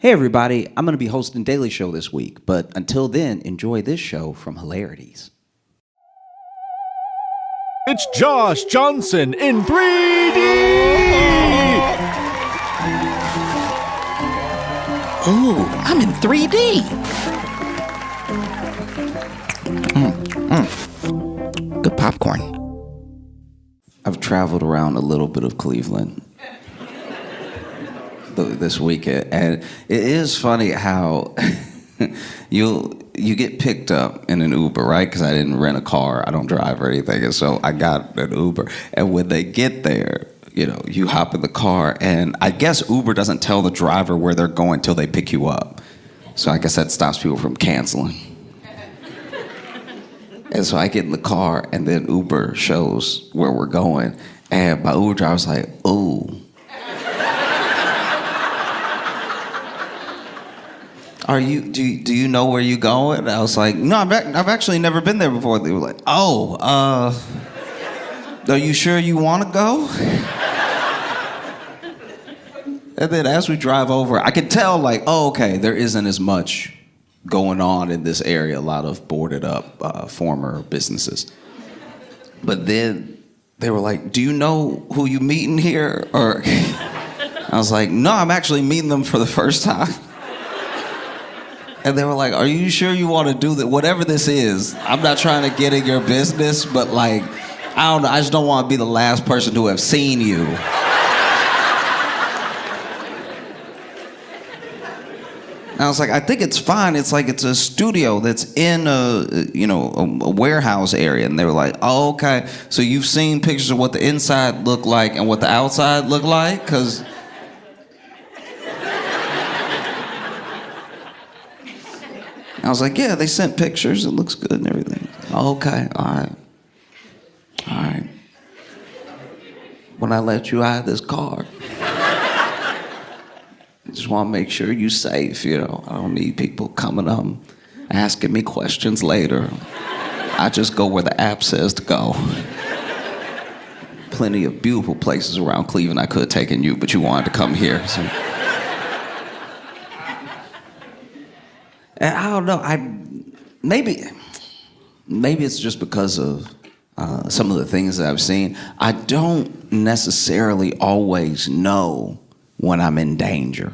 Hey everybody, I'm going to be hosting Daily Show this week, but until then, enjoy this show from Hilarities. It's J.Johnson in 3D! Ooh, I'm in 3D. Good popcorn. I've traveled around a little bit of Cleveland this weekend, and it is funny how you get picked up in an Uber, right? Because I didn't rent a car, I don't drive or anything, and so I got an Uber. And when they get there, you hop in the car, and I guess Uber doesn't tell the driver where they're going till they pick you up. So I guess that stops people from canceling. And so I get in the car, and then Uber shows where we're going, and my Uber driver's like, "Ooh. Do you know where you're going?" And I was like, "No, I've actually never been there before." They were like, "Oh, are you sure you want to go?" And then as we drive over, I could tell, like, oh, okay, there isn't as much going on in this area. A lot of boarded up former businesses. But then they were like, "Do you know who you meeting here?" Or I was like, "No, I'm actually meeting them for the first time." And they were like, "Are you sure you want to do that? Whatever this is, I'm not trying to get in your business, but like, I don't know, I just don't want to be the last person to have seen you." And I was like, "I think it's fine. It's like it's a studio that's in a warehouse area." And they were like, "Oh, okay. So you've seen pictures of what the inside looked like and what the outside looked like? Because..." I was like, "Yeah, they sent pictures. It looks good and everything." "Oh, okay, all right. When I let you out of this car, I just want to make sure you're safe, I don't need people coming up asking me questions later. I just go where the app says to go. Plenty of beautiful places around Cleveland I could have taken you, but you wanted to come here." So. And I don't know, maybe it's just because of some of the things that I've seen. I don't necessarily always know when I'm in danger.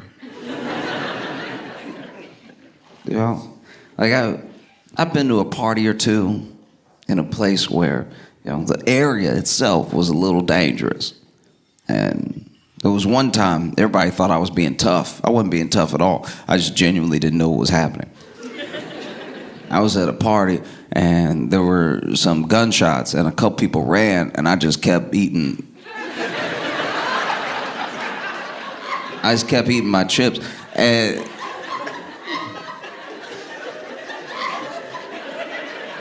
Like I've been to a party or two in a place where the area itself was a little dangerous. And there was one time everybody thought I was being tough. I wasn't being tough at all. I just genuinely didn't know what was happening. I was at a party and there were some gunshots and a couple people ran and I just kept eating. I just kept eating my chips. And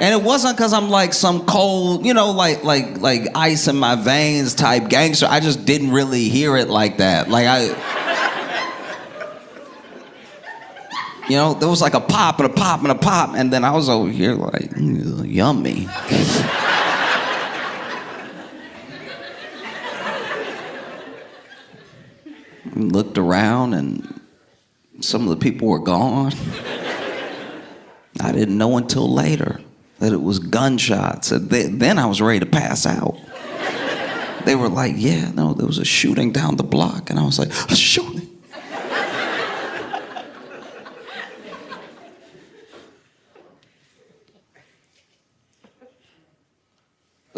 it wasn't because I'm like some cold, like ice in my veins type gangster. I just didn't really hear it like that. There was like a pop and a pop and a pop, and then I was over here like, yummy. Looked around and some of the people were gone. I didn't know until later that it was gunshots. And then I was ready to pass out. They were like, "Yeah, no, there was a shooting down the block." And I was like, "A shooting?"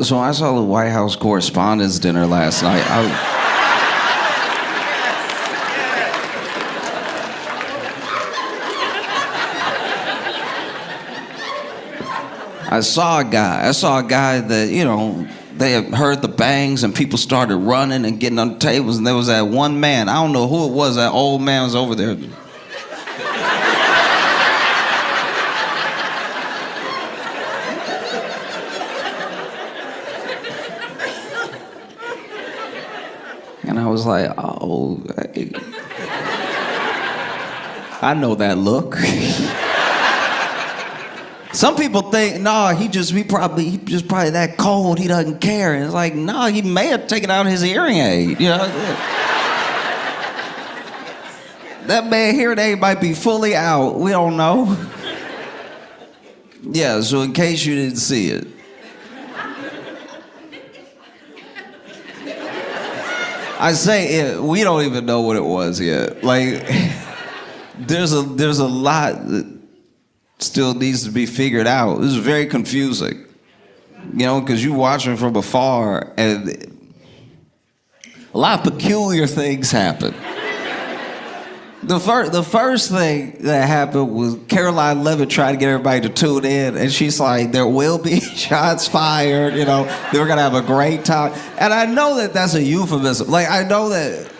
So I saw the White House Correspondents Dinner last night. I saw a guy that, they had heard the bangs and people started running and getting on the tables, and there was that one man, I don't know who it was, that old man was over there. And I was like, "Oh, I know that look." Some people think, no, he just probably that cold, he doesn't care. And it's like, no, he may have taken out his hearing aid, That man hearing aid might be fully out. We don't know. Yeah, so in case you didn't see it. I say it, we don't even know what it was yet. Like, there's a lot that still needs to be figured out. This is very confusing. You know, because you watching from afar and a lot of peculiar things happen. The first thing that happened was Caroline Levitt tried to get everybody to tune in, and she's like, there will be shots fired, you know, they were gonna have a great time. And I know that that's a euphemism. Like, I know that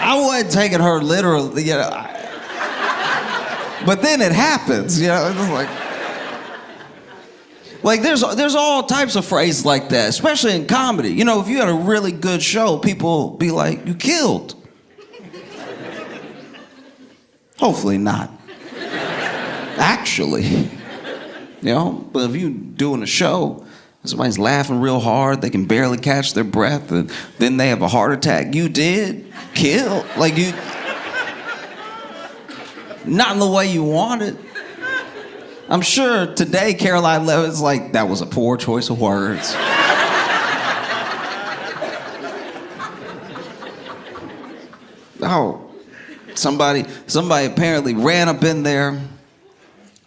I wasn't taking her literally, you know. But then it happens, you know, it's like there's all types of phrases like that, especially in comedy. You know, if you had a really good show, people be like, you killed. Hopefully not. Actually. You know, but if you doing a show, somebody's laughing real hard, they can barely catch their breath, and then they have a heart attack. You did kill. Like, you, not in the way you wanted. I'm sure today Caroline Levitt's like, that was a poor choice of words. Oh, somebody apparently ran up in there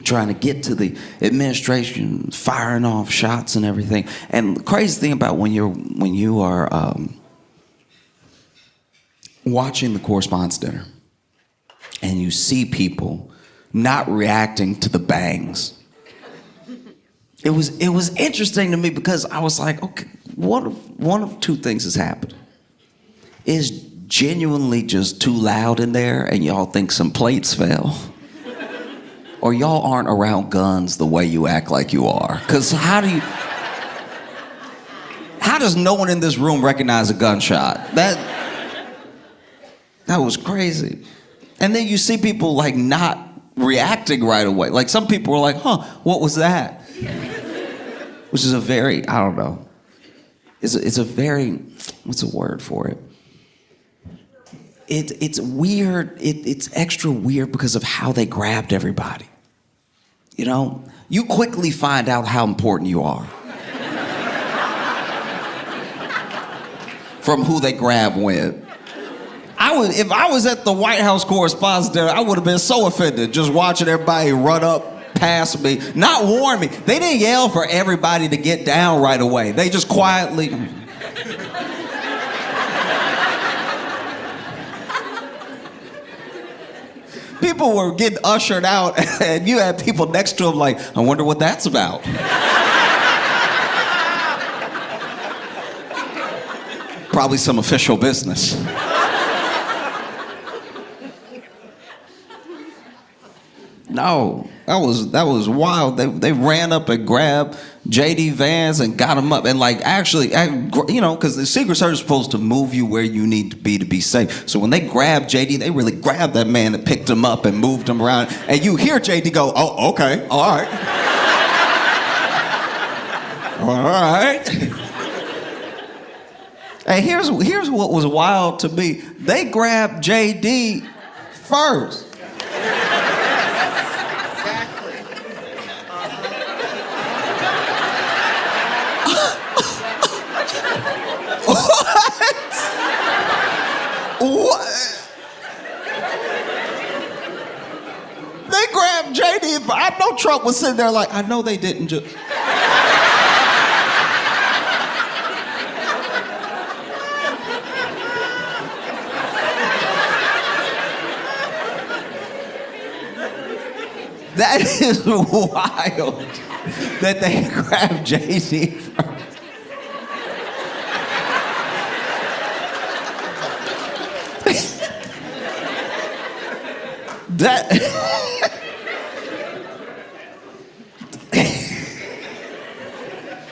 trying to get to the administration, firing off shots and everything. And the crazy thing about when you are watching the Correspondents Dinner and you see people not reacting to the bangs. It was interesting to me because I was like, okay, one of two things has happened. Is genuinely just too loud in there and y'all think some plates fell? Or y'all aren't around guns the way you act like you are? Because how does no one in this room recognize a gunshot? That was crazy. And then you see people like not reacting right away. Like some people were like, huh, what was that? Which is a very, I don't know. It's a very, what's the word for it? It's weird. It's extra weird because of how they grabbed everybody. You know, you quickly find out how important you are from who they grab when. If I was at the White House Correspondents Dinner, I would have been so offended just watching everybody run up past me, not warn me. They didn't yell for everybody to get down right away. They just quietly. People were getting ushered out, and you had people next to them like, I wonder what that's about. Probably some official business. No, that was wild. They ran up and grabbed J.D. Vance and got him up. And like actually, you know, because the Secret Service is supposed to move you where you need to be safe. So when they grabbed J.D., they really grabbed that man and picked him up and moved him around. And you hear J.D. go, oh, okay, all right. All right. And here's what was wild to me. They grabbed J.D. first. What? They grabbed JD, but I know Trump was sitting there like, I know they didn't just. That is wild that they grabbed JD first. That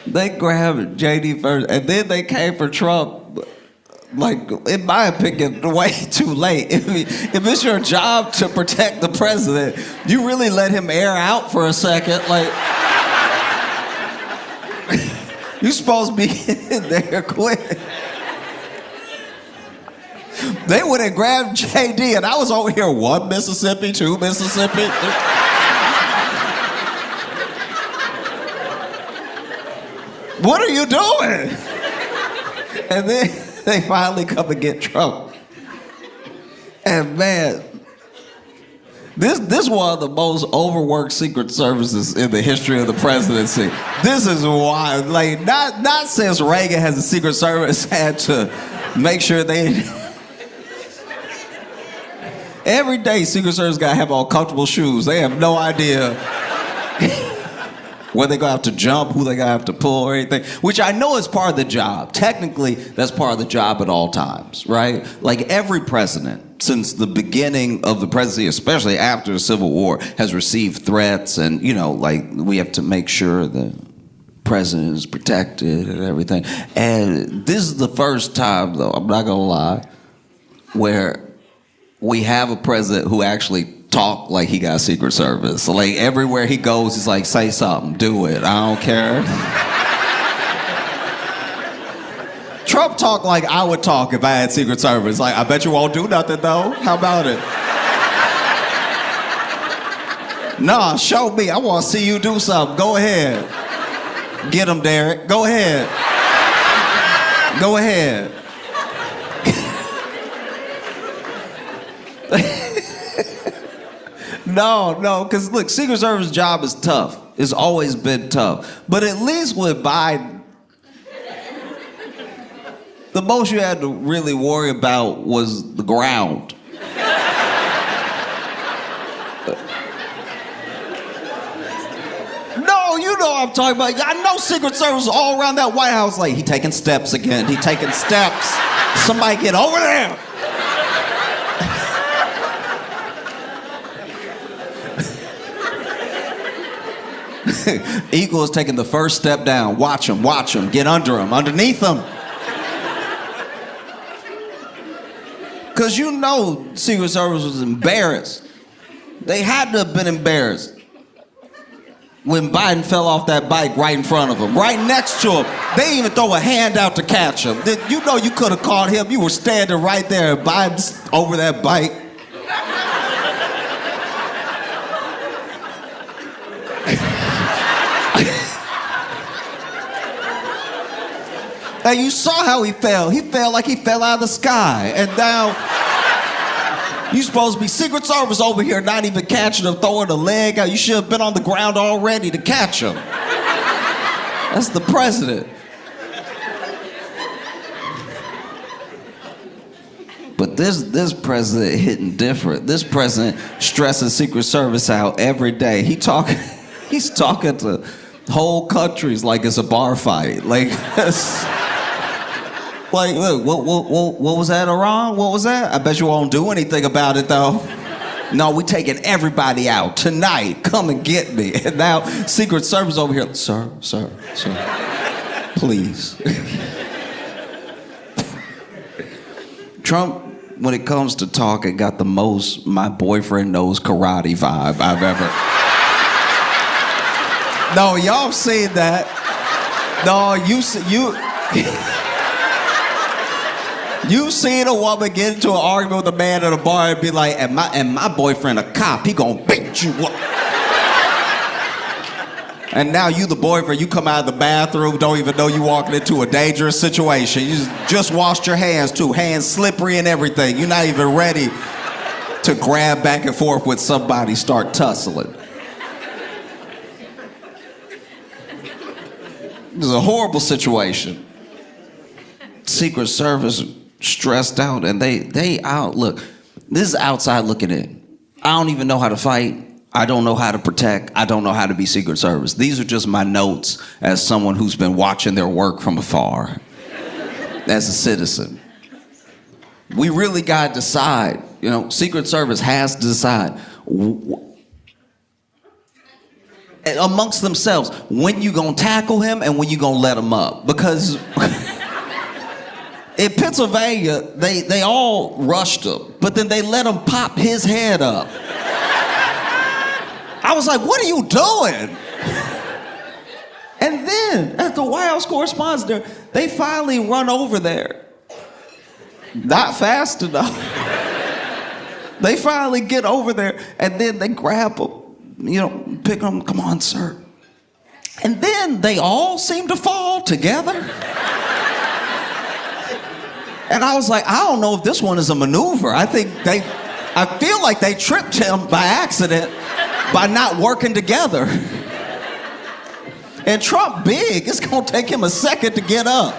they grabbed JD first, and then they came for Trump. Like, in my opinion, way too late. If it's your job to protect the president, you really let him air out for a second. Like, you're supposed to be in there quick. They went and grabbed JD, and I was over here, 1 Mississippi, 2 Mississippi. What are you doing? And then they finally come and get Trump. And man, this one of the most overworked Secret Services in the history of the presidency. This is wild. Like, not since Reagan has the Secret Service had to make sure they... Every day, Secret Service gotta have on comfortable shoes. They have no idea where they gonna have to jump, who they gonna have to pull or anything, which I know is part of the job. Technically, that's part of the job at all times, right? Like every president, since the beginning of the presidency, especially after the Civil War, has received threats and, like we have to make sure the president is protected and everything. And this is the first time, though, I'm not gonna lie, where we have a president who actually talk like he got Secret Service. So like everywhere he goes, he's like, say something, do it, I don't care. Trump talked like I would talk if I had Secret Service. Like, I bet you won't do nothing though. How about it? Nah, show me. I want to see you do something. Go ahead. Get him, Derek. Go ahead. Go ahead. No, because look, Secret Service job is tough. It's always been tough. But at least with Biden, the most you had to really worry about was the ground. No, you know what I'm talking about. I know Secret Service all around that White House like, he taking steps again. He taking steps. Somebody get over there. Eagle is taking the first step down. Watch him, get under him, underneath him. Because Secret Service was embarrassed. They had to have been embarrassed when Biden fell off that bike right in front of him, right next to him. They didn't even throw a hand out to catch him. You could have caught him. You were standing right there, Biden's over that bike. And you saw how he fell. He fell like he fell out of the sky. And now, you supposed to be Secret Service over here, not even catching him, throwing a leg out. You should have been on the ground already to catch him. That's the president. But this president hitting different. This president stressing Secret Service out every day. He's talking to whole countries like it's a bar fight. Like, like, look, what was that, Iran? What was that? I bet you won't do anything about it, though. No, we taking everybody out tonight. Come and get me. And now Secret Service over here, sir, please. Trump, when it comes to talking, got the most my boyfriend knows karate vibe I've ever. No, y'all seen that. No, you seen a woman get into an argument with a man at a bar and be like, and my boyfriend a cop, he gonna beat you up. And now you the boyfriend, you come out of the bathroom, don't even know you walking into a dangerous situation. You just washed your hands too, hands slippery and everything. You're not even ready to grab back and forth with somebody, start tussling. This is a horrible situation. Secret Service stressed out, and they out. Look, this is outside looking in. I don't even know how to fight. I don't know how to protect. I don't know how to be Secret Service. These are just my notes as someone who's been watching their work from afar, as a citizen. We really got to decide. Secret Service has to decide amongst themselves when you gonna tackle him and when you gonna let him up. Because in Pennsylvania, they all rushed him, but then they let him pop his head up. I was like, what are you doing? And then at the White House Correspondents Dinner, they finally run over there. Not fast enough. They finally get over there, and then they grab him, pick him, come on, sir. And then they all seem to fall together. And I was like, I don't know if this one is a maneuver. I feel like they tripped him by accident by not working together. And Trump big, it's gonna take him a second to get up.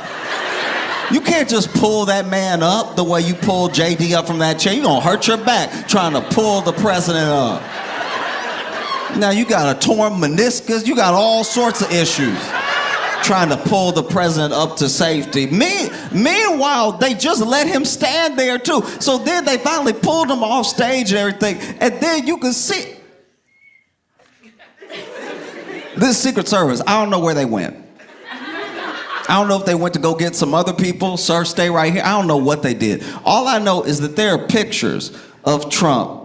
You can't just pull that man up the way you pulled JD up from that chair. You're gonna hurt your back trying to pull the president up. Now you got a torn meniscus, you got all sorts of issues trying to pull the president up to safety. Meanwhile, they just let him stand there too. So then they finally pulled him off stage and everything, and then you can see this Secret Service, I don't know where they went. I don't know if they went to go get some other people. Sir, stay right here. I don't know what they did. All I know is that there are pictures of Trump.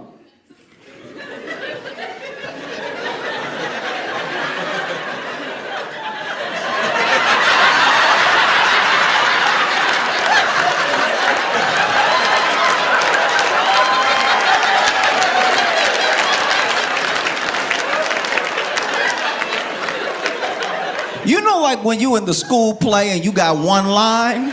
You know, like when you in the school play and you got one line?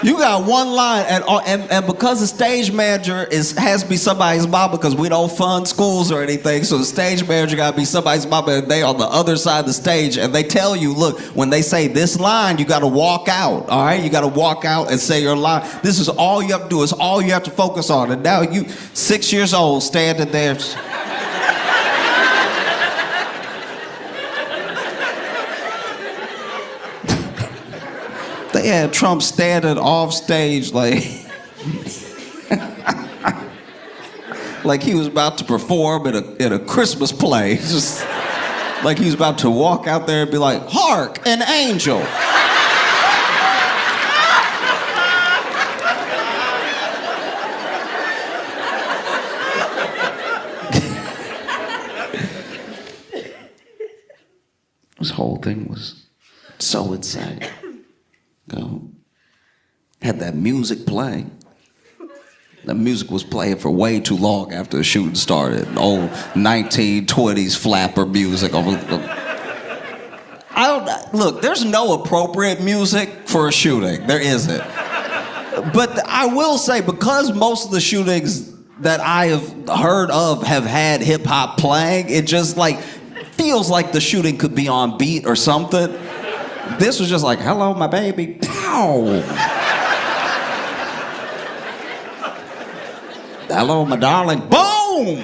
You got one line, and because the stage manager has to be somebody's mom, because we don't fund schools or anything, so the stage manager got to be somebody's mom, and they on the other side of the stage, and they tell you, look, when they say this line, you got to walk out, all right? You got to walk out and say your line. This is all you have to do. It's all you have to focus on. And now you, 6 years old, standing there. They had Trump standing off stage like he was about to perform in a Christmas play. Just like he was about to walk out there and be like, "Hark, an angel." This whole thing was so insane. Had that music playing. The music was playing for way too long after the shooting started. Old 1920s flapper music. Look, there's no appropriate music for a shooting. There isn't. But I will say, because most of the shootings that I have heard of have had hip hop playing, it just feels like the shooting could be on beat or something. This was just like, "Hello, my baby." Pow! "Hello, my darling." Boom!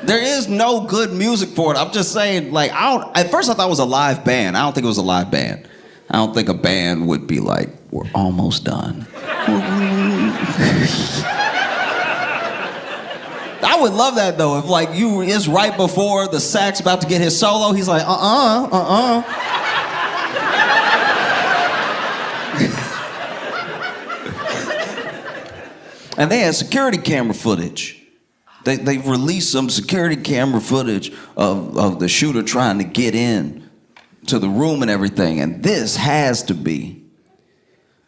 There is no good music for it. I'm just saying, at first I thought it was a live band. I don't think it was a live band. I don't think a band would be like, "We're almost done." I would love that though, if it's right before the sax about to get his solo, he's like, And they had security camera footage. They've released some security camera footage of the shooter trying to get in to the room and everything, and this has to be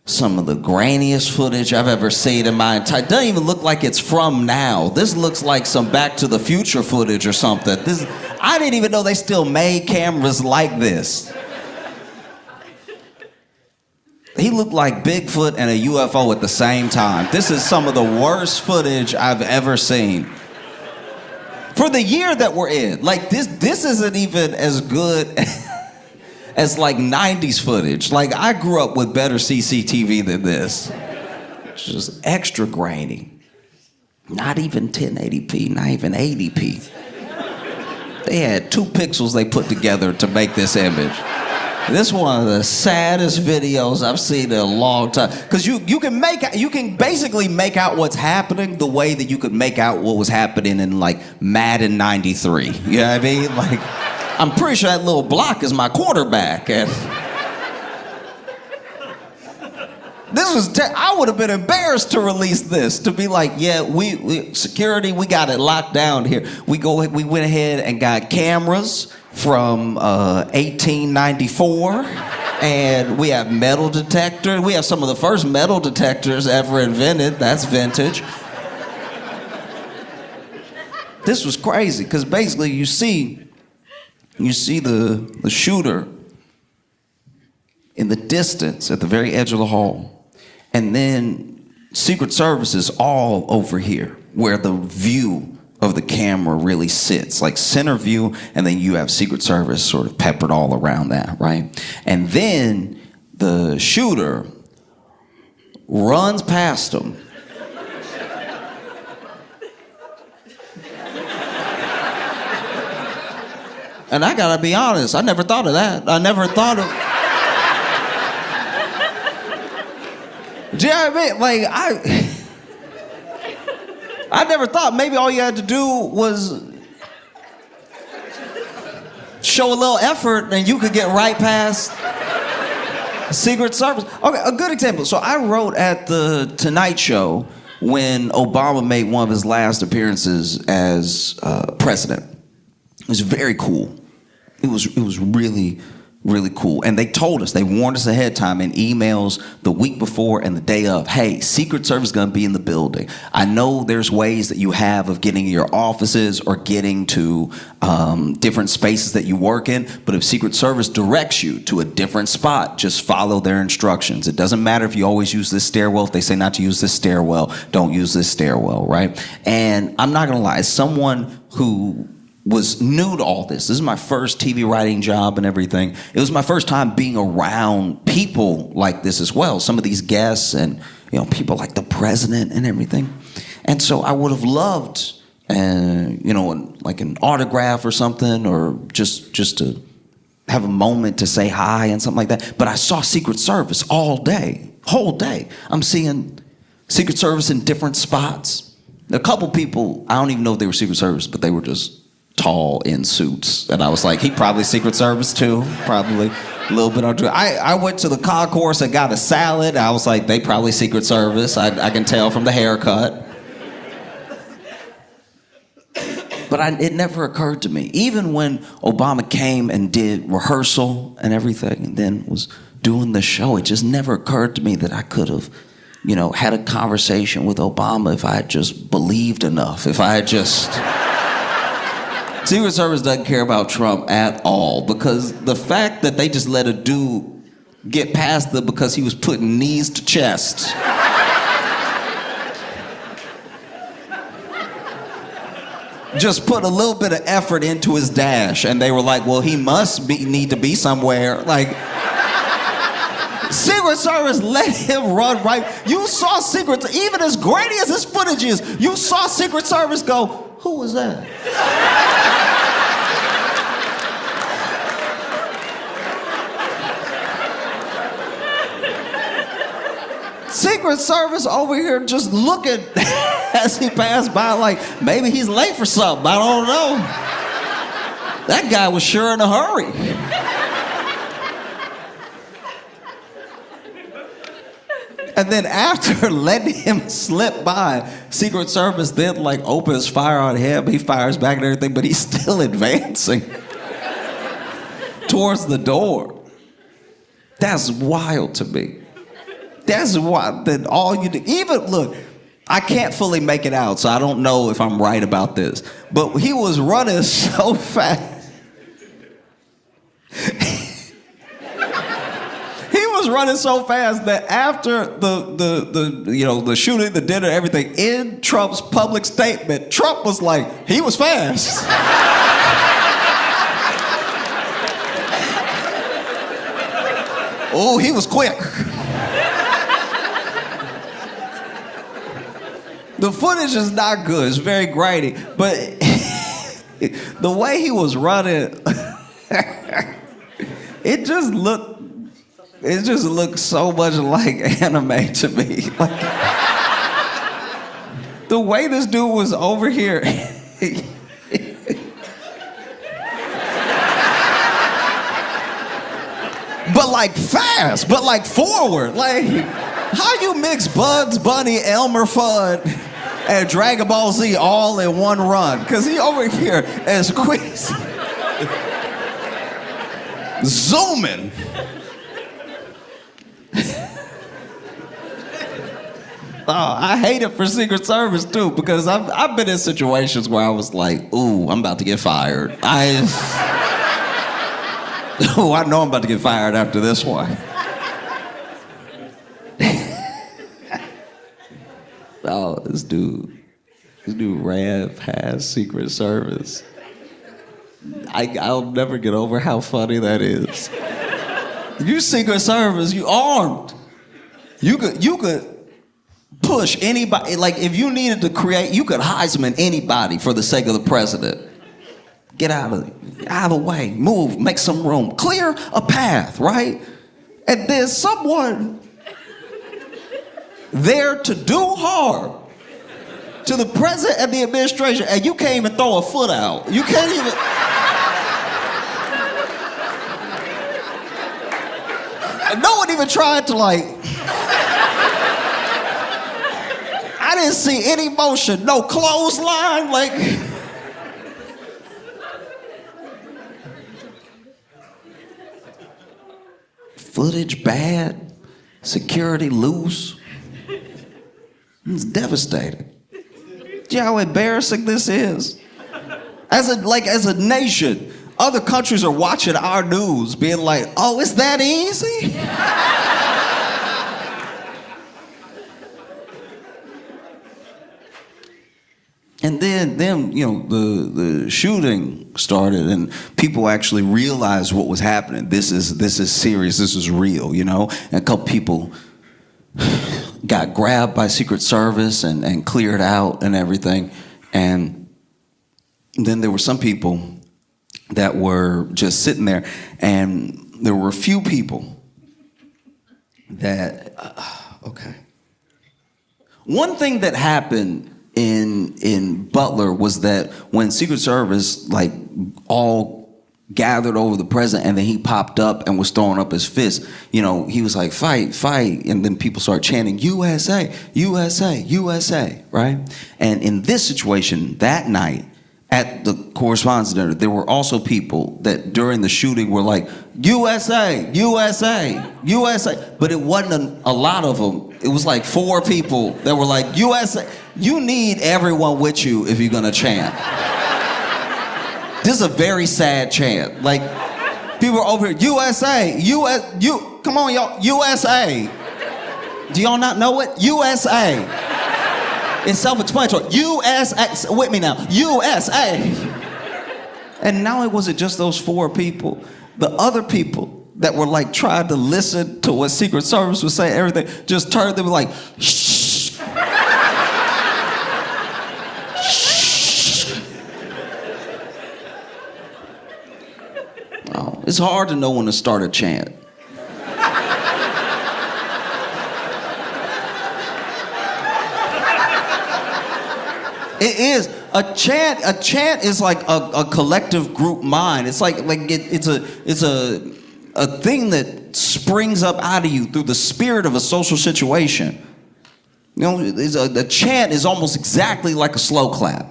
some of the grainiest footage I've ever seen in my entire... It doesn't even look like it's from now. This looks like some Back to the Future footage or something. I didn't even know they still made cameras like this. He looked like Bigfoot and a UFO at the same time. This is some of the worst footage I've ever seen. For the year that we're in, this isn't even as good as 90s footage. I grew up with better CCTV than this. It's just extra grainy. Not even 1080p, not even 80p. They had 2 pixels they put together to make this image. This is one of the saddest videos I've seen in a long time. Because you can basically make out what's happening the way that you could make out what was happening in Madden 93. You know what I mean? I'm pretty sure that little block is my quarterback. And I would have been embarrassed to release this, to be like, yeah, we security, we got it locked down here. We went ahead and got cameras from 1894, and we have metal detectors. We have some of the first metal detectors ever invented. That's vintage. This was crazy, because basically you see the shooter in the distance at the very edge of the hall. And then Secret Service is all over here, where the view of the camera really sits, like center view, and then you have Secret Service sort of peppered all around that, right? And then the shooter runs past them. And I gotta be honest, I never thought of that. I never thought of... Do you know what I mean? Like, I never thought maybe all you had to do was show a little effort and you could get right past Secret Service. Okay, a good example. So I wrote at the Tonight Show when Obama made one of his last appearances as president. It was very cool. It was really, really cool. And they told us, they warned us ahead of time in emails the week before and the day of, hey, Secret Service is going to be in the building. I know there's ways that you have of getting to your offices or getting to different spaces that you work in, but if Secret Service directs you to a different spot, just follow their instructions. It doesn't matter if you always use this stairwell. If they say not to use this stairwell, don't use this stairwell, right? And I'm not going to lie, as someone who was new to all this. This is my first TV writing job and everything. It was my first time being around people like this as well. Some of these guests and people like the president and everything. And so I would have loved, like an autograph or something, or just to have a moment to say hi and something like that. But I saw Secret Service all day, whole day. I'm seeing Secret Service in different spots. A couple people, I don't even know if they were Secret Service, but they were just tall in suits, and I was like, he probably Secret Service too, probably a little bit on. I went to the concourse and got a salad. I was like, they probably Secret Service. I can tell from the haircut. But it never occurred to me, even when Obama came and did rehearsal and everything, and then was doing the show. It just never occurred to me that I could have, had a conversation with Obama if I had just believed enough. If I had just. Secret Service doesn't care about Trump at all, because the fact that they just let a dude get past them because he was putting knees to chest. Just put a little bit of effort into his dash, and they were like, well, he must need to be somewhere. Like, Secret Service let him run right. You saw even as grainy as this footage is, you saw Secret Service go, who was that? Secret Service over here just looking as he passed by like, maybe he's late for something, I don't know. That guy was sure in a hurry. And then after letting him slip by, Secret Service then opens fire on him. He fires back and everything, but he's still advancing towards the door. That's wild to me. That's wild. That all you do, look, I can't fully make it out, so I don't know if I'm right about this. But he was running so fast. He was running so fast that after the shooting, the dinner, everything, in Trump's public statement, Trump was like, he was fast. Oh, he was quick. The footage is not good. It's very grainy. But the way he was running, it just looked so much like anime to me. The way this dude was over here. But fast, but forward. How you mix Bugs Bunny, Elmer Fudd, and Dragon Ball Z all in one run? Because he over here as quick as... zooming. Oh, I hate it for Secret Service too, because I've been in situations where I was like, ooh, I'm about to get fired. Oh, I know I'm about to get fired after this one. Oh, this dude Rav has Secret Service. I'll never get over how funny that is. You Secret Service, you armed. You could push anybody. Like if you needed to create, you could Heisman anybody for the sake of the president. Get out of the way, move, make some room, clear a path, right? And there's someone there to do harm to the president and the administration, and you can't even throw a foot out. You can't even. And no one even tried to like. I didn't see any motion, no clothesline, like. Footage bad, security loose. It's devastating. Do you know how embarrassing this is? As a nation, other countries are watching our news, being like, "Oh, it's that easy?" And then you know, the shooting started, and people actually realized what was happening. This is serious. This is real, you know. And a couple people got grabbed by Secret Service and cleared out and everything. And then there were some people that were just sitting there, and there were a few people that okay. One thing that happened in Butler was that when Secret Service like all gathered over the president, and then he popped up and was throwing up his fist, you know, he was like, fight, fight, and then people started chanting, USA, USA, USA, right? And in this situation, that night at the Correspondents Dinner, there were also people that during the shooting were like, USA, USA, USA, but it wasn't a lot of them. It was like 4 people that were like, USA. You need everyone with you if you're gonna chant. This is a very sad chant. Like, people are over here, USA, come on y'all, USA. Do y'all not know it? USA. It's self-explanatory. USA, with me now, USA. And not only was it just those 4 people, the other people that were like trying to listen to what Secret Service was saying, everything, just turned them like, shh. Oh, it's hard to know when to start a chant. It is. A chant is like a collective group mind. It's like it's a thing that springs up out of you through the spirit of a social situation. You know, a chant is almost exactly like a slow clap.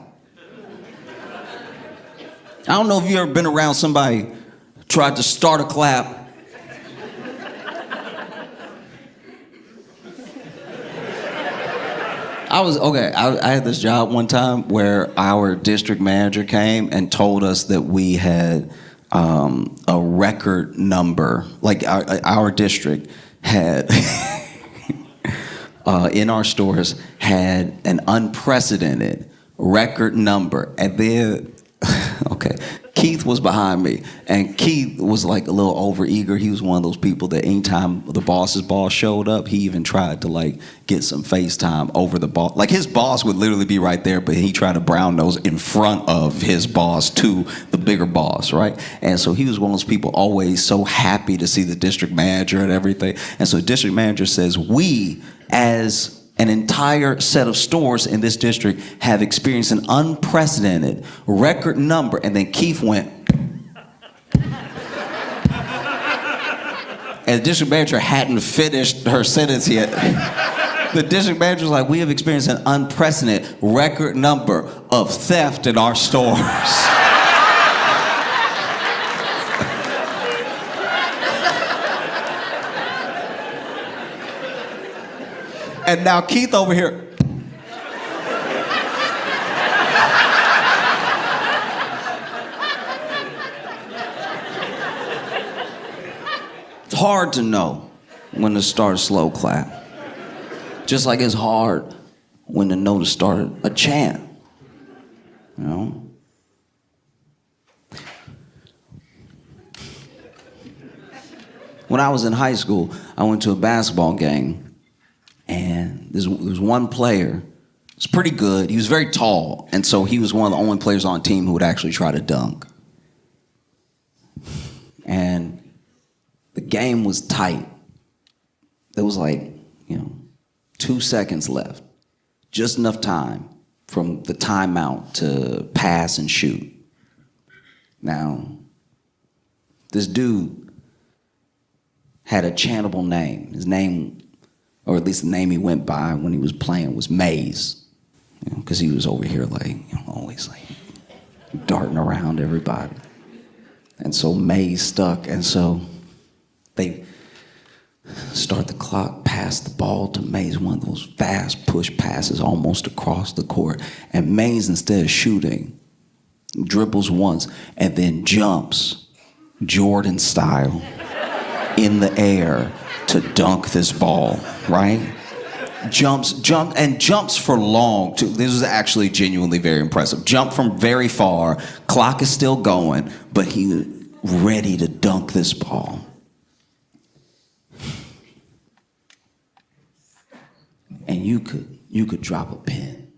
I don't know if you've ever been around somebody tried to start a clap. I had this job one time where our district manager came and told us that we had a record number. Like our district had, in our stores, had an unprecedented record number. And then, okay, Keith was behind me, and Keith was like a little overeager. He was one of those people that anytime the boss's boss showed up, he even tried to like get some FaceTime over the boss. Like his boss would literally be right there, but he tried to brown nose in front of his boss to the bigger boss, right? And so he was one of those people always so happy to see the district manager and everything. And so the district manager says, we as an entire set of stores in this district have experienced an unprecedented record number. And then Keith went. And the district manager hadn't finished her sentence yet. The district manager was like, we have experienced an unprecedented record number of theft in our stores. And now Keith over here. It's hard to know when to start a slow clap. Just like it's hard when to know to start a chant. You know? When I was in high school, I went to a basketball game, and there was one player. He was pretty good. He was very tall, and so he was one of the only players on the team who would actually try to dunk. And the game was tight. There was 2 seconds left. Just enough time from the timeout to pass and shoot. Now, this dude had a chantable name. His name, or at least the name he went by when he was playing, was Maze. Because he was over here always darting around everybody. And so Maze stuck, and so they start the clock, pass the ball to Maze, one of those fast push passes almost across the court. And Maze, instead of shooting, dribbles once and then jumps, Jordan style, in the air to dunk this ball, right? Jumps for long, too. This was actually genuinely very impressive. Jump from very far, clock is still going, but he ready to dunk this ball. And you could drop a pin.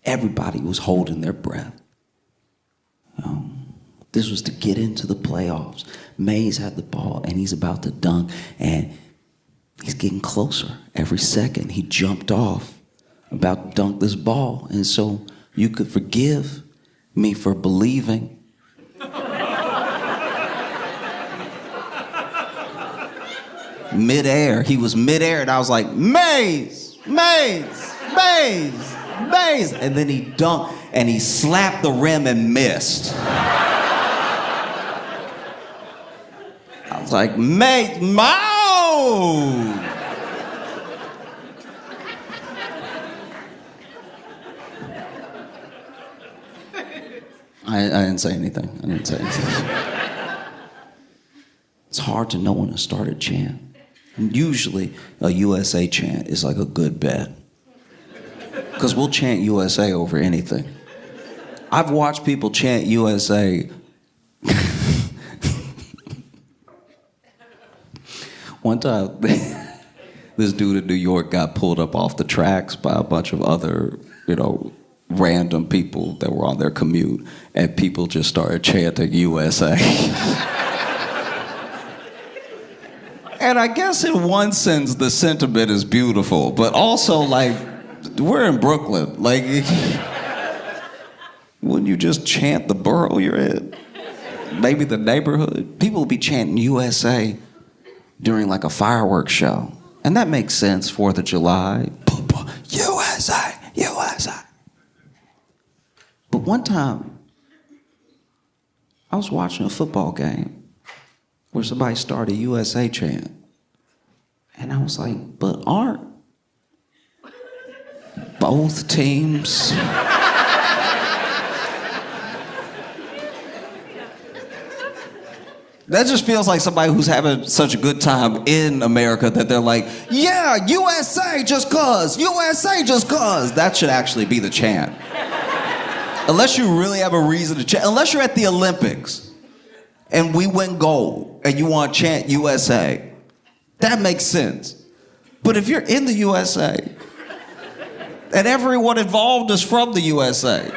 Everybody was holding their breath. This was to get into the playoffs. Mays had the ball, and he's about to dunk, and he's getting closer every second. He jumped off, about to dunk this ball. And so you could forgive me for believing midair. He was midair, and I was like, Maze! And then he dunked, and he slapped the rim and missed. I was like, Maze, I didn't say anything. It's hard to know when to start a chant. And usually, a USA chant is like a good bet. Because we'll chant USA over anything. I've watched people chant USA. One time, this dude in New York got pulled up off the tracks by a bunch of other, random people that were on their commute, and people just started chanting USA. And I guess in one sense, the sentiment is beautiful, but also, we're in Brooklyn. Wouldn't you just chant the borough you're in? Maybe the neighborhood? People will be chanting USA during a fireworks show. And that makes sense, 4th of July. USA, USA. But one time, I was watching a football game where somebody started a USA chant. And I was like, but aren't both teams? That just feels like somebody who's having such a good time in America that they're like, yeah, USA just cause, USA just cause. That should actually be the chant. Unless you really have a reason to chant, unless you're at the Olympics and we win gold and you want to chant USA, that makes sense. But if you're in the USA and everyone involved is from the USA,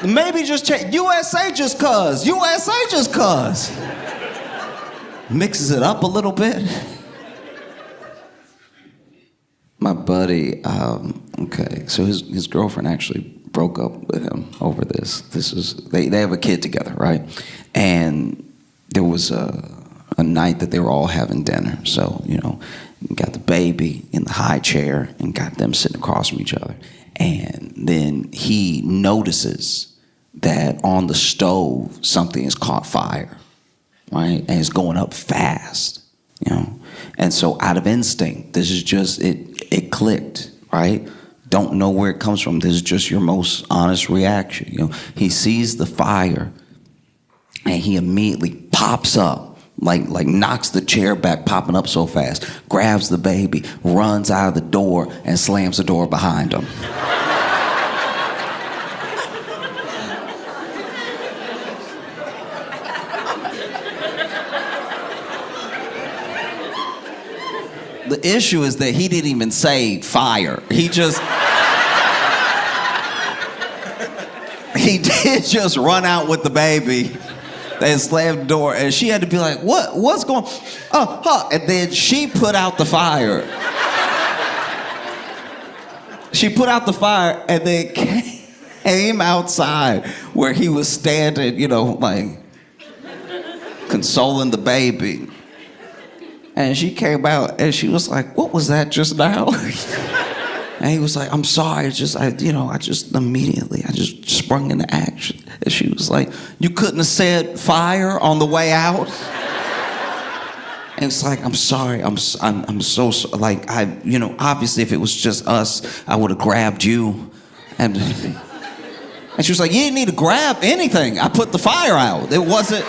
maybe just chant USA just cause, USA just cause. Mixes it up a little bit. My buddy, so his girlfriend actually broke up with him over this. They have a kid together, right? And there was a a night that they were all having dinner. So, got the baby in the high chair and got them sitting across from each other. And then he notices that on the stove, something has caught fire, right? And it's going up fast, And so out of instinct, this is just, it clicked, right? Don't know where it comes from. This is just your most honest reaction. He sees the fire and he immediately pops up, like knocks the chair back, popping up so fast, grabs the baby, runs out of the door and slams the door behind him. The issue is that he didn't even say fire. He did just run out with the baby and slam the door, and she had to be like, what's going on? And then she put out the fire. She put out the fire and then came outside where he was standing, like consoling the baby. And she came out and she was like, what was that just now? And he was like, I'm sorry, I just immediately sprung into action. And she was like, you couldn't have said fire on the way out? And it's like, I'm sorry, I'm so, like, obviously if it was just us, I would have grabbed you. And she was like, you didn't need to grab anything. I put the fire out. It wasn't,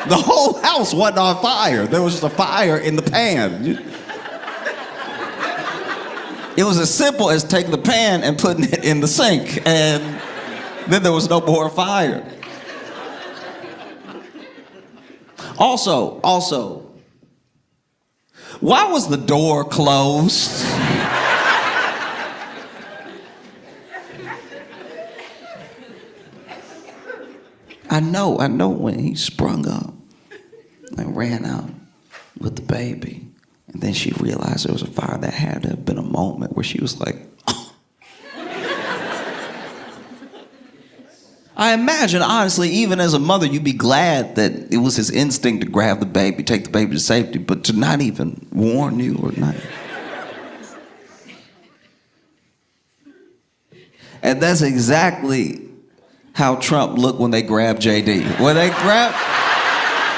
the whole house wasn't on fire. There was just a fire in the pan. It was as simple as taking the pan and putting it in the sink, and then there was no more fire. Also, why was the door closed? I know when he sprung up and ran out with the baby, and then she realized there was a fire. That had to have been a moment where she was like, oh. I imagine, honestly, even as a mother, you'd be glad that it was his instinct to grab the baby, take the baby to safety, but to not even warn you or not. And that's exactly how Trump looked when they grabbed JD. When they grabbed,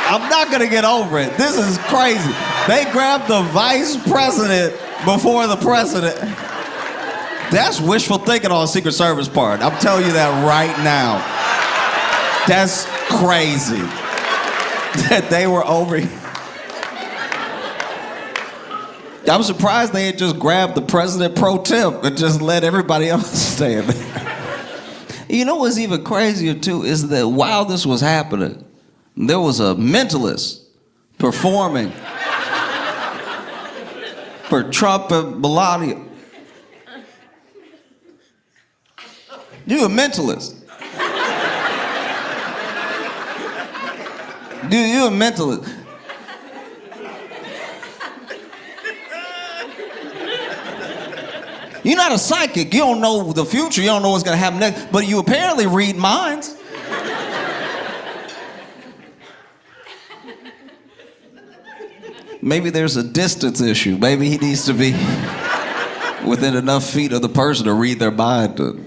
I'm not gonna get over it. This is crazy. They grabbed the vice president before the president. That's wishful thinking on Secret Service part. I'm telling you that right now. That's crazy. That they were over here. I'm surprised they had just grabbed the president pro temp and just let everybody else stand there. You know what's even crazier, too, is that while this was happening, there was a mentalist performing for Trump and Melania. You're a mentalist. Dude, you're a mentalist. You're not a psychic. You don't know the future. You don't know what's going to happen next. But you apparently read minds. Maybe there's a distance issue. Maybe he needs to be within enough feet of the person to read their mind to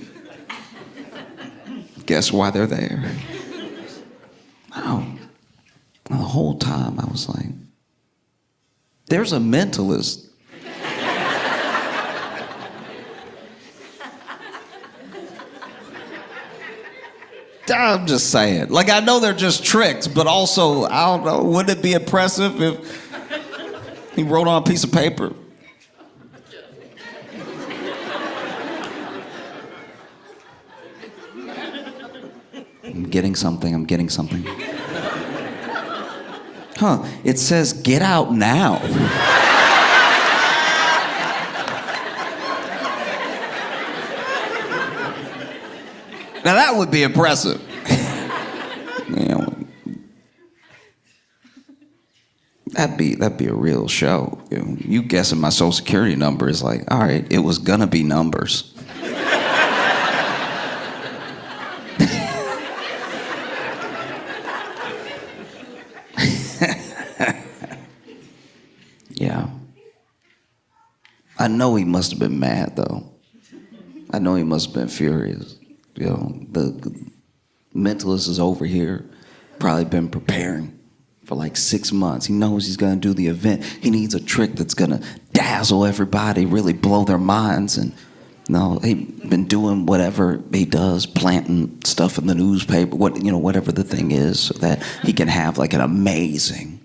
guess why they're there. Oh. The whole time I was like, there's a mentalist. I'm just saying. Like, I know they're just tricks, but also, I don't know, wouldn't it be impressive if he wrote on a piece of paper? I'm getting something. Huh, it says, get out now. Now that would be impressive. That'd be a real show. You guessing my social security number is like, all right, it was gonna be numbers. I know he must have been mad, though. I know he must have been furious. You know, the mentalist is over here, probably been preparing for like 6 months. He knows he's gonna do the event. He needs a trick that's gonna dazzle everybody, really blow their minds. And no, he's been doing whatever he does, planting stuff in the newspaper, whatever the thing is, so that he can have like an amazing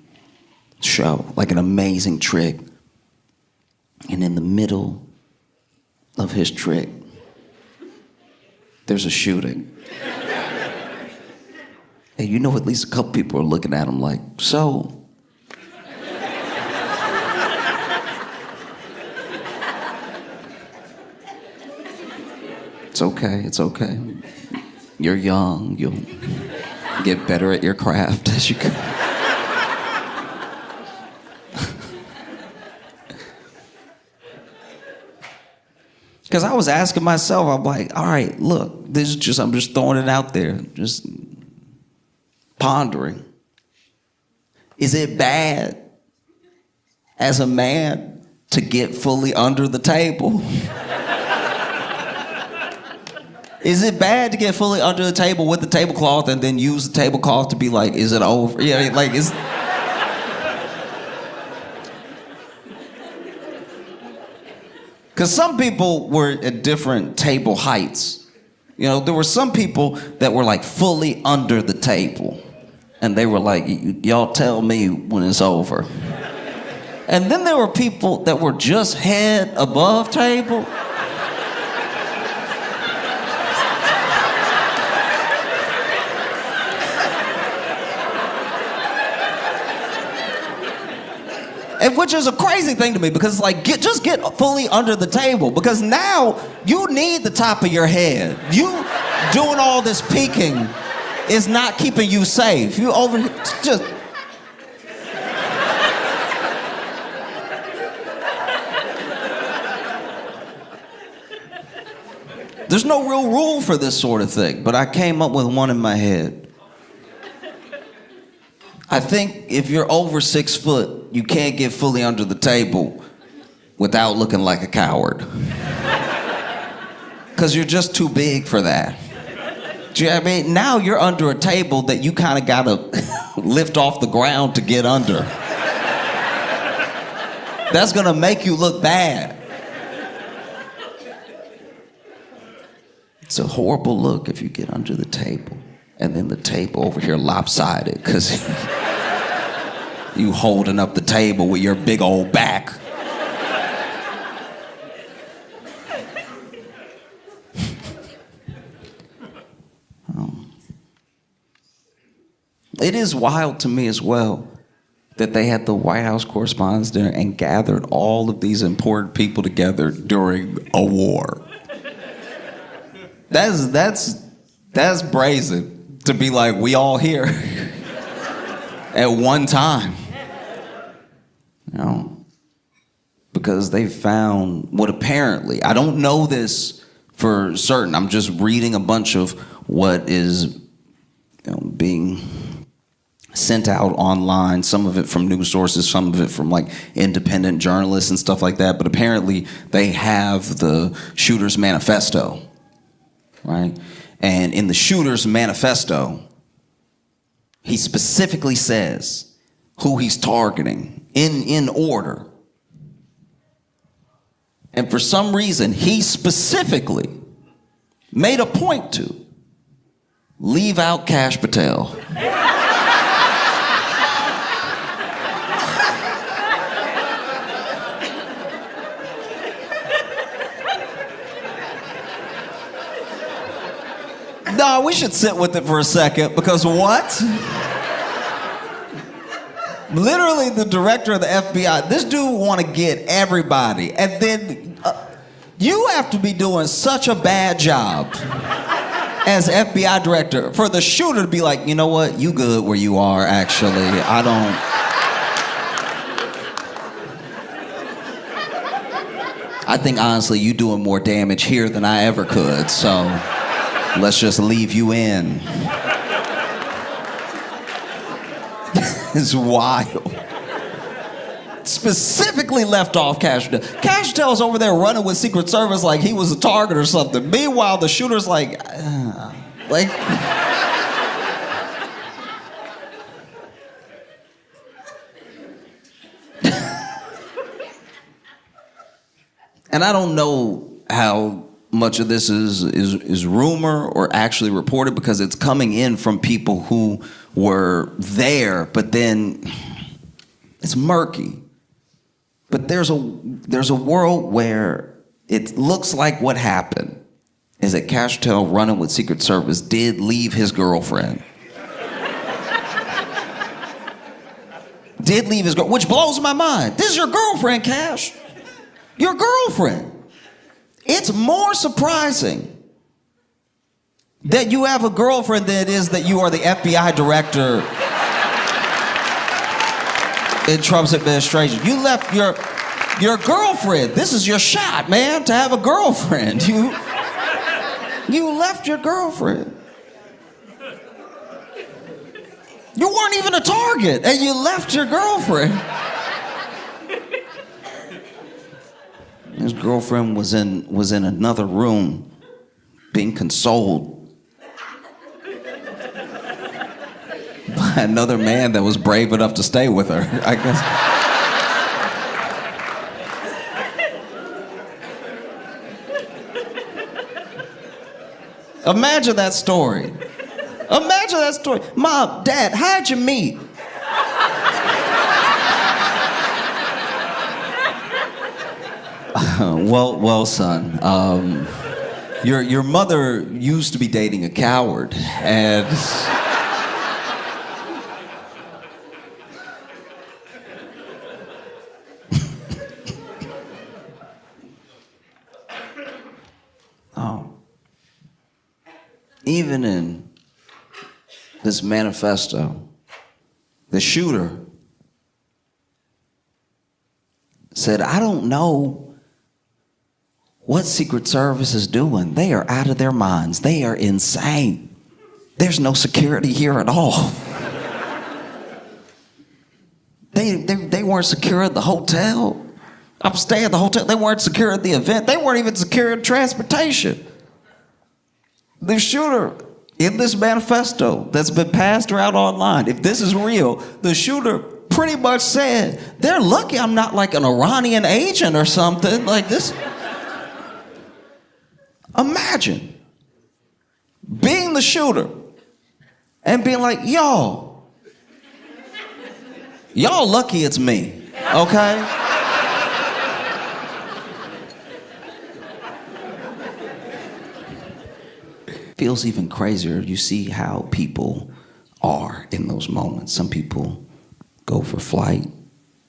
show, like an amazing trick. And in the middle of his trick, there's a shooting. And you know, at least a couple people are looking at him like, so? It's okay, it's okay. You're young, you'll get better at your craft as you go. Because I was asking myself, I'm like, all right, look, I'm just throwing it out there, just pondering. Is it bad as a man to get fully under the table? Is it bad to get fully under the table with the tablecloth and then use the tablecloth to be like, is it over? Yeah, like, is... Because some people were at different table heights. You know, there were some people that were like fully under the table. And they were like, y'all tell me when it's over. And then there were people that were just head above table. And which is a crazy thing to me, because it's like, just get fully under the table, because now you need the top of your head. You doing all this peeking is not keeping you safe. You over just... There's no real rule for this sort of thing, but I came up with one in my head. I think if you're over 6 foot, you can't get fully under the table without looking like a coward. Because you're just too big for that. Do you know what I mean? Now you're under a table that you kind of got to lift off the ground to get under. That's going to make you look bad. It's a horrible look if you get under the table. And then the table over here lopsided because you holding up the table with your big old back. It is wild to me as well that they had the White House Correspondents Dinner and gathered all of these important people together during a war. That's brazen to be like, we all here at one time. You know? Because they found what apparently, I don't know this for certain, I'm just reading a bunch of what is being sent out online, some of it from news sources, some of it from like independent journalists and stuff like that, but apparently they have the shooter's manifesto, right? And in the shooter's manifesto, he specifically says who he's targeting in order. And for some reason, he specifically made a point to leave out Kash Patel. No, we should sit with it for a second, because what? Literally the director of the FBI, this dude want to get everybody, and then you have to be doing such a bad job as FBI director for the shooter to be like, you know what, you good where you are, actually. I think honestly you doing more damage here than I ever could, so let's just leave you in. It's wild. specifically left off Cash Patel. Cash Patel's over there running with Secret Service like he was a target or something. Meanwhile, the shooter's like. And I don't know how much of this is rumor or actually reported because it's coming in from people who were there, but then it's murky. But there's a world where it looks like what happened is that Cash Patel running with Secret Service did leave his girlfriend. Did leave his girl, which blows my mind. This is your girlfriend, Cash. Your girlfriend. It's more surprising that you have a girlfriend than it is that you are the FBI director in Trump's administration. You left your girlfriend. This is your shot, man, to have a girlfriend. You left your girlfriend. You weren't even a target, and you left your girlfriend. His girlfriend was in another room being consoled by another man that was brave enough to stay with her, I guess. Imagine that story. Imagine that story. Mom, Dad, how'd you meet? Well, son, your mother used to be dating a coward, and even in this manifesto, the shooter said, I don't know what Secret Service is doing. They are out of their minds. They are insane. There's no security here at all. They weren't secure at the hotel. I'm staying at the hotel. They weren't secure at the event. They weren't even secure in transportation. The shooter in this manifesto that's been passed around online, if this is real, the shooter pretty much said, they're lucky I'm not like an Iranian agent or something like this. Imagine being the shooter and being like, y'all lucky it's me, okay? Feels even crazier. You see how people are in those moments. Some people go for flight,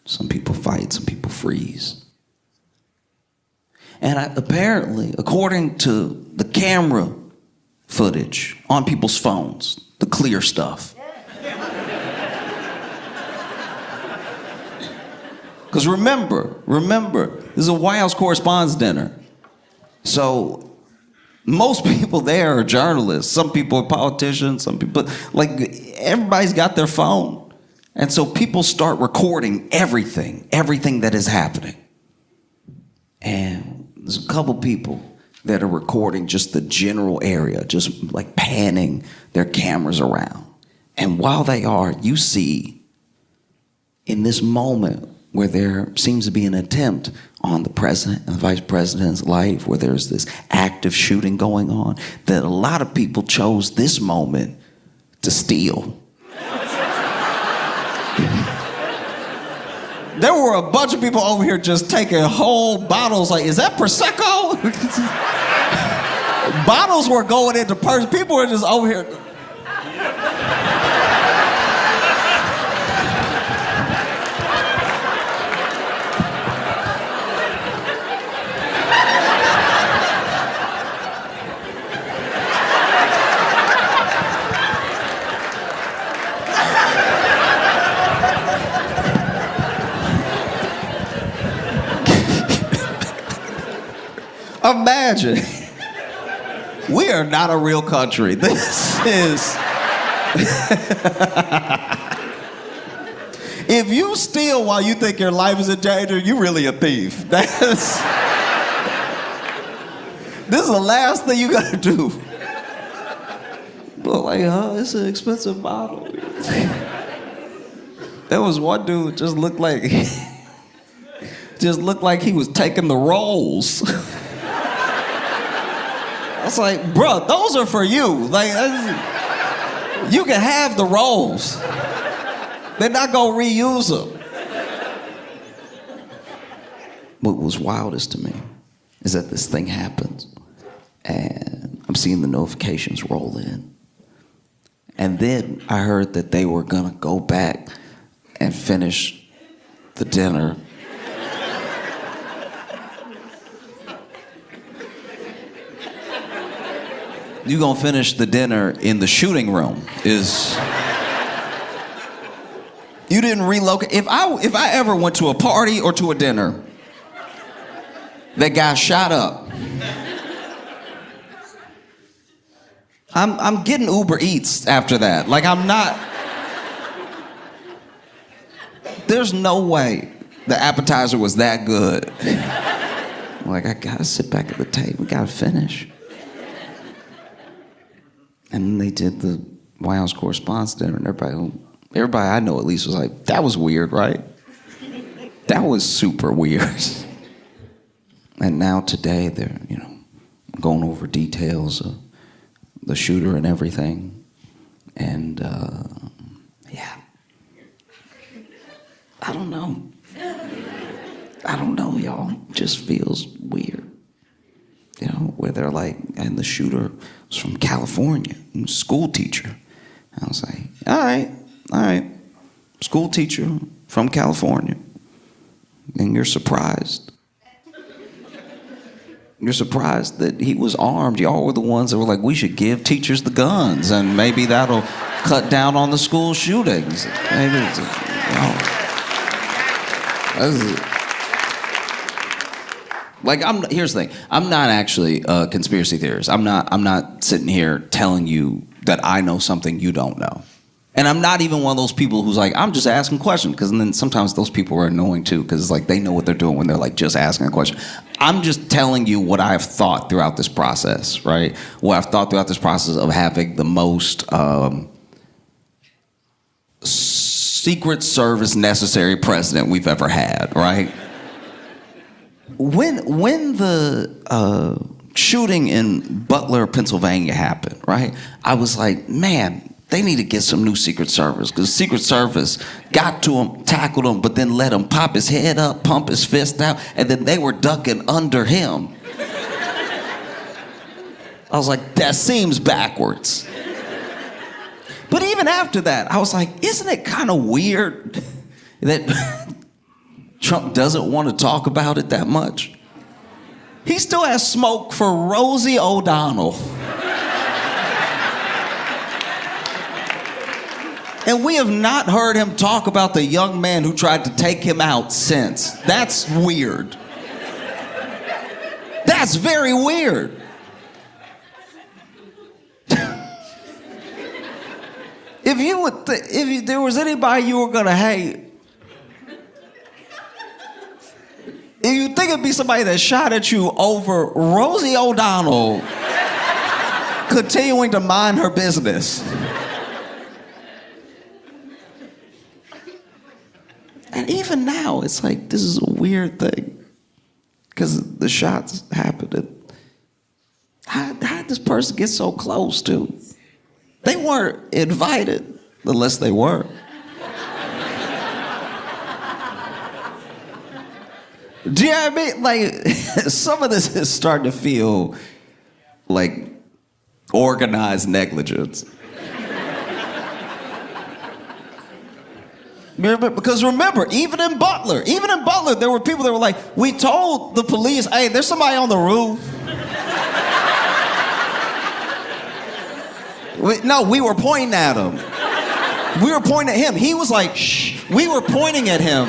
some people fight, some people freeze. And apparently, according to the camera footage on people's phones, the clear stuff. Because remember, this is a White House Correspondents Dinner. So most people there are journalists. Some people are politicians, some people, like everybody's got their phone. And so people start recording everything that is happening. And there's a couple people that are recording just the general area, just like panning their cameras around. And while they are, you see in this moment where there seems to be an attempt on the president and the vice president's life, where there's this active shooting going on, that a lot of people chose this moment to steal. There were a bunch of people over here just taking whole bottles, like, is that Prosecco? Bottles were going into purses. People were just over here. Imagine. We are not a real country. This is... If you steal while you think your life is in danger, you really a thief. This is the last thing you gotta do. But like, it's an expensive bottle. There was one dude just looked like he was taking the rolls. I was like, bruh, those are for you. Like, you can have the rolls. They're not gonna reuse them. What was wildest to me is that this thing happens and I'm seeing the notifications roll in. And then I heard that they were gonna go back and finish the dinner. You gonna finish the dinner in the shooting room is... You didn't relocate. If I ever went to a party or to a dinner that got shot up, I'm getting Uber Eats after that. Like, I'm not... There's no way the appetizer was that good. Like, I gotta sit back at the table, we gotta finish. And then they did the wildest Correspondents Dinner, and everybody I know at least was like, that was weird, right? That was super weird. And now today they're, going over details of the shooter and everything. And yeah. I don't know, y'all. It just feels weird. Where they're like, and the shooter was from California, he was a school teacher. I was like, all right. School teacher from California. And you're surprised. You're surprised that he was armed. Y'all were the ones that were like, we should give teachers the guns and maybe that'll cut down on the school shootings. Maybe it's, here's the thing. I'm not actually a conspiracy theorist. I'm not sitting here telling you that I know something you don't know. And I'm not even one of those people who's like, I'm just asking questions, because then sometimes those people are annoying too, because it's like they know what they're doing when they're like just asking a question. I'm just telling you what I've thought throughout this process, right? What I've thought throughout this process of having the most Secret Service necessary president we've ever had, right? When the shooting in Butler, Pennsylvania happened, right? I was like, man, they need to get some new Secret Service, because Secret Service got to him, tackled him, but then let him pop his head up, pump his fist out, and then they were ducking under him. I was like, that seems backwards. But even after that, I was like, isn't it kind of weird that Trump doesn't want to talk about it that much? He still has smoke for Rosie O'Donnell. And we have not heard him talk about the young man who tried to take him out since. That's weird. That's very weird. If there was anybody you were gonna hate, if you think it'd be somebody that shot at you over Rosie O'Donnell continuing to mind her business. And even now, it's like, this is a weird thing, because the shots happened. How did this person get so close to? They weren't invited, unless they were. Do you know what I mean? Like, some of this is starting to feel like organized negligence. Because remember, even in Butler, there were people that were like, we told the police, hey, there's somebody on the roof. We were pointing at him. We were pointing at him. He was like, shh. We were pointing at him.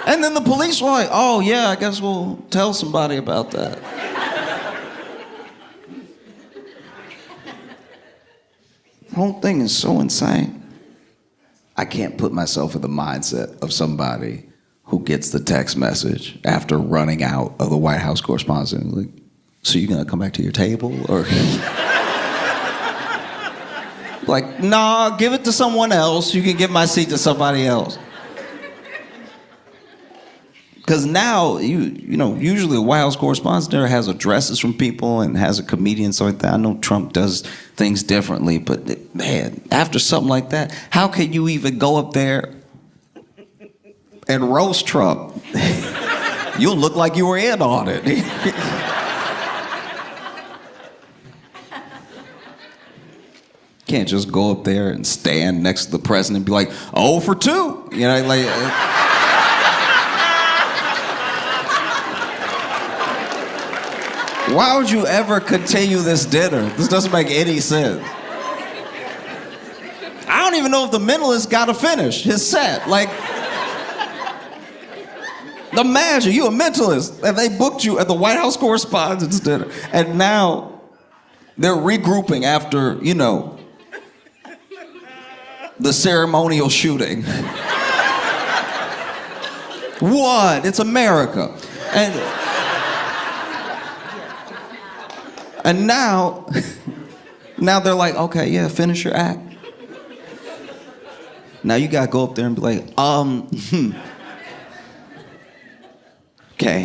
And then the police were like, oh yeah, I guess we'll tell somebody about that. The whole thing is so insane. I can't put myself in the mindset of somebody who gets the text message after running out of the White House Correspondents' Dinner. Like, so you gonna come back to your table? Or like, nah, give it to someone else. You can give my seat to somebody else. Because now, you know, usually the White House Correspondents' Dinner has addresses from people and has a comedian, so like that. I know Trump does things differently, but man, after something like that, how can you even go up there and roast Trump? You'll look like you were in on it. Can't just go up there and stand next to the president and be like, 0 for 2. You know, like... Why would you ever continue this dinner? This doesn't make any sense. I don't even know if the mentalist got to finish his set. Like, imagine you a mentalist and they booked you at the White House Correspondents' Dinner, and now they're regrouping after, you know, the ceremonial shooting. What? It's America. And now they're like, okay, yeah, finish your act. Now you gotta go up there and be like, okay,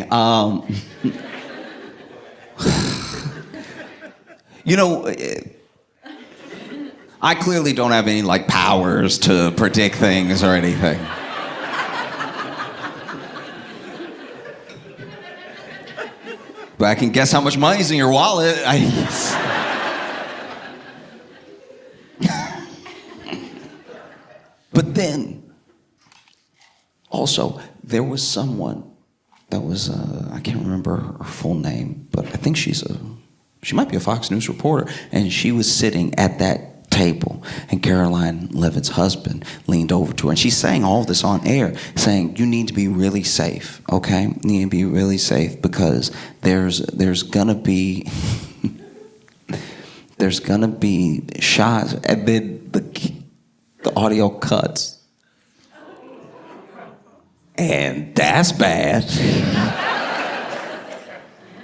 you know, I clearly don't have any like powers to predict things or anything. But I can guess how much money's in your wallet. But then, also, there was someone that was, I can't remember her full name, but I think she might be a Fox News reporter, and she was sitting at that table, and Caroline Levitt's husband leaned over to her, and she's saying all this on air, saying, you need to be really safe, okay? You need to be really safe because there's gonna be shots, and then the audio cuts. And that's bad.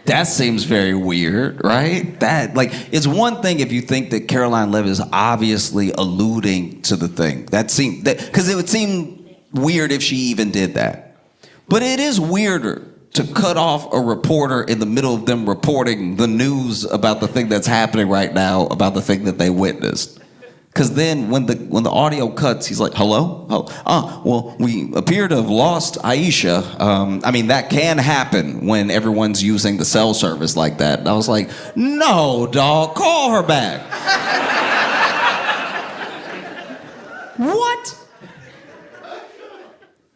That seems very weird, right? That, like, it's one thing if you think that Caroline Levitt is obviously alluding to the thing. Because it would seem weird if she even did that. But it is weirder to cut off a reporter in the middle of them reporting the news about the thing that's happening right now, about the thing that they witnessed. Because then when the audio cuts, he's like, hello? Oh, well, we appear to have lost Aisha. I mean, that can happen when everyone's using the cell service like that. And I was like, no, dog, call her back. What?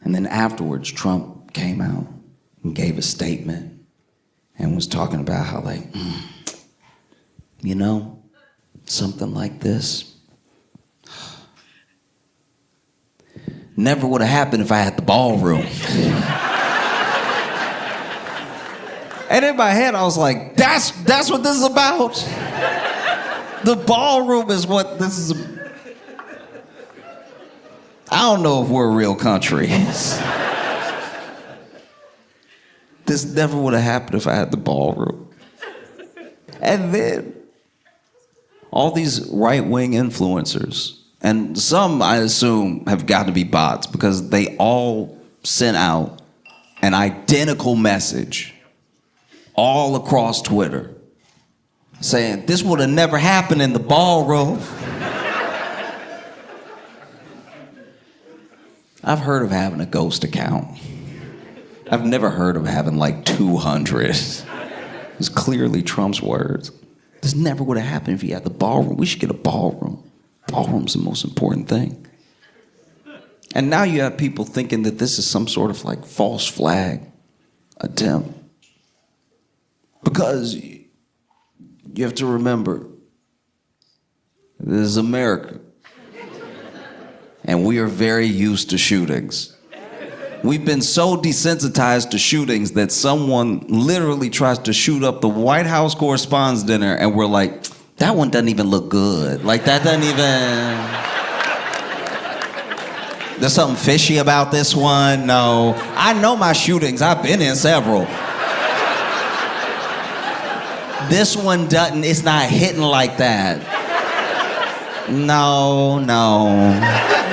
And then afterwards, Trump came out and gave a statement and was talking about how, like, you know, something like this never would have happened if I had the ballroom. And in my head, I was like, that's what this is about? The ballroom is what this is about. I don't know if we're a real country. This never would have happened if I had the ballroom. And then all these right-wing influencers, and some, I assume, have got to be bots because they all sent out an identical message all across Twitter saying, this would have never happened in the ballroom. I've heard of having a ghost account. I've never heard of having like 200. It's clearly Trump's words. This never would have happened if he had the ballroom. We should get a ballroom. Ballroom's the most important thing. And now you have people thinking that this is some sort of like false flag attempt. Because you have to remember, this is America. And we are very used to shootings. We've been so desensitized to shootings that someone literally tries to shoot up the White House Correspondents' Dinner and we're like, that one doesn't even look good. Like, that doesn't even... There's something fishy about this one. No. I know my shootings. I've been in several. This one doesn't, it's not hitting like that. No.